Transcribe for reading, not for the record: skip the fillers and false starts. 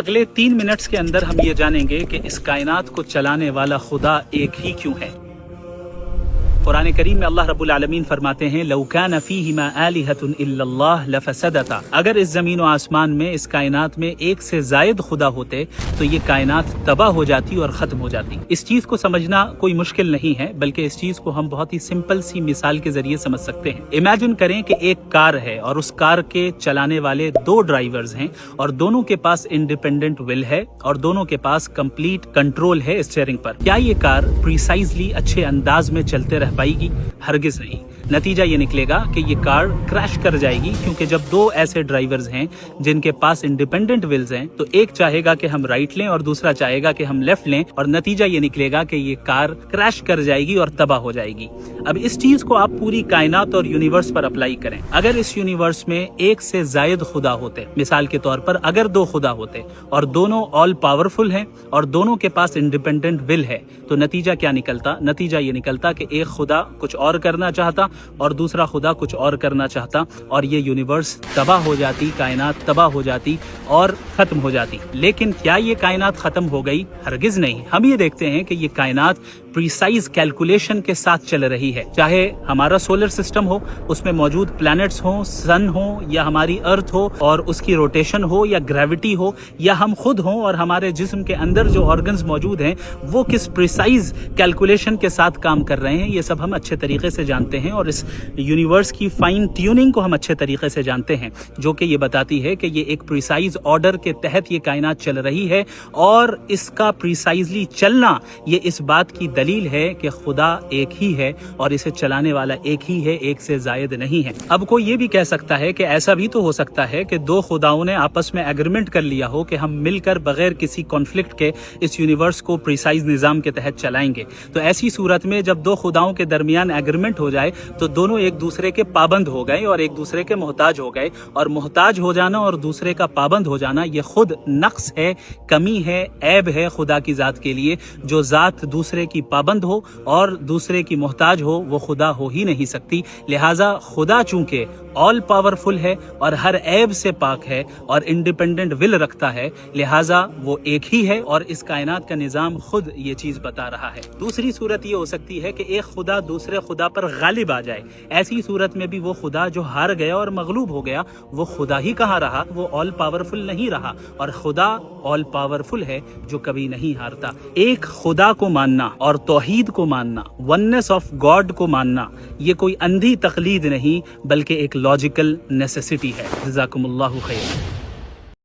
اگلے 3 منٹس کے اندر ہم یہ جانیں گے کہ اس کائنات کو چلانے والا خدا ایک ہی کیوں ہے۔ قرآن کریم میں اللہ رب العالمین فرماتے ہیں لو کان فیہما آلہۃ الا اللہ لفسدتا، اگر اس زمین و آسمان میں اس کائنات میں ایک سے زائد خدا ہوتے تو یہ کائنات تباہ ہو جاتی اور ختم ہو جاتی۔ اس چیز کو سمجھنا کوئی مشکل نہیں ہے، بلکہ اس چیز کو ہم بہت ہی سمپل سی مثال کے ذریعے سمجھ سکتے ہیں۔ امیجن کریں کہ ایک کار ہے اور اس کار کے چلانے والے 2 ڈرائیورز ہیں اور دونوں کے پاس انڈیپینڈنٹ ول ہے اور دونوں کے پاس کمپلیٹ کنٹرول ہے اسٹیئرنگ پر۔ کیا یہ کار پریسائزلی اچھے انداز میں چلتے رہ پائے گی؟ ہرگز نہیں۔ نتیجہ یہ نکلے گا کہ یہ کار کریش کر جائے گی، کیونکہ جب 2 ایسے ڈرائیورز ہیں جن کے پاس انڈیپینڈنٹ ولز ہیں تو ایک چاہے گا کہ ہم رائٹ لیں اور دوسرا چاہے گا کہ ہم لیفٹ لیں، اور نتیجہ یہ نکلے گا کہ یہ کار کریش کر جائے گی اور تباہ ہو جائے گی۔ اب اس چیز کو آپ پوری کائنات اور یونیورس پر اپلائی کریں۔ اگر اس یونیورس میں ایک سے زائد خدا ہوتے، مثال کے طور پر اگر 2 خدا ہوتے اور دونوں آل پاورفل ہیں اور دونوں کے پاس انڈیپینڈنٹ ول ہے، تو نتیجہ کیا نکلتا؟ نتیجہ یہ نکلتا کہ ایک خدا کچھ اور کرنا چاہتا اور دوسرا خدا کچھ اور کرنا چاہتا، اور یہ یونیورس تباہ ہو جاتی، کائنات تباہ ہو جاتی اور ختم ہو جاتی۔ لیکن کیا یہ کائنات ختم ہو گئی؟ ہرگز نہیں۔ ہم یہ دیکھتے ہیں کہ یہ کائنات پریسائز کیلکولیشن کے ساتھ چل رہی ہے، چاہے ہمارا سولر سسٹم ہو، اس میں موجود پلانٹس ہوں، سن ہو یا ہماری ارتھ ہو اور اس کی روٹیشن ہو یا گریوٹی ہو، یا ہم خود ہوں اور ہمارے جسم کے اندر جو آرگنز موجود ہیں وہ کس پریسائز کیلکولیشن کے ساتھ کام کر رہے ہیں، یہ سب ہم اچھے طریقے سے جانتے ہیں، اور اس یونیورس کی فائن ٹیوننگ کو ہم اچھے طریقے سے جانتے ہیں، جو کہ یہ بتاتی ہے کہ یہ ایک پریسائز آرڈر کے تحت یہ کائنات چل رہی ہے، اور اس کا پریسائزلی چلنا یہ اس بات کی دلیل ہے کہ خدا ایک ہی ہے اور اسے چلانے والا ایک ہی ہے، ایک سے زائد نہیں ہے۔ اب کوئی یہ بھی کہہ سکتا ہے کہ ایسا بھی تو ہو سکتا ہے کہ 2 خداؤں نے آپس میں ایگریمنٹ کر لیا ہو کہ ہم مل کر بغیر کسی کانفلکٹ کے اس یونیورس کو پریسائز نظام کے تحت چلائیں گے۔ تو ایسی صورت میں جب 2 خداؤں کے درمیان ایگریمنٹ ہو جائے تو دونوں ایک دوسرے کے پابند ہو گئے اور ایک دوسرے کے محتاج ہو گئے، اور محتاج ہو جانا اور دوسرے کا پابند ہو جانا یہ خود نقص ہے، کمی ہے، عیب ہے خدا کی ذات کے لیے۔ جو ذات دوسرے کی پابند ہو اور دوسرے کی محتاج ہو وہ خدا ہو ہی نہیں سکتی۔ لہٰذا خدا چونکہ آل پاورفل ہے اور ہر عیب سے پاک ہے اور انڈیپینڈنٹ ول رکھتا ہے، لہٰذا وہ ایک ہی ہے، اور اس کائنات کا نظام خود یہ چیز بتا رہا ہے۔ دوسری صورت یہ ہو سکتی ہے کہ ایک خدا دوسرے خدا پر غالب آ جائے۔ ایسی صورت میں بھی وہ خدا جو ہار گیا اور مغلوب ہو گیا وہ خدا ہی کہاں رہا، وہ آل پاورفل نہیں رہا، اور خدا آل پاورفل ہے جو کبھی نہیں ہارتا۔ ایک خدا کو ماننا اور توحید کو ماننا، وننس آف گاڈ کو ماننا، یہ کوئی اندھی تقلید نہیں بلکہ ایک لاجیکل نیسیسٹی ہے۔ جزاکم اللہ خیر۔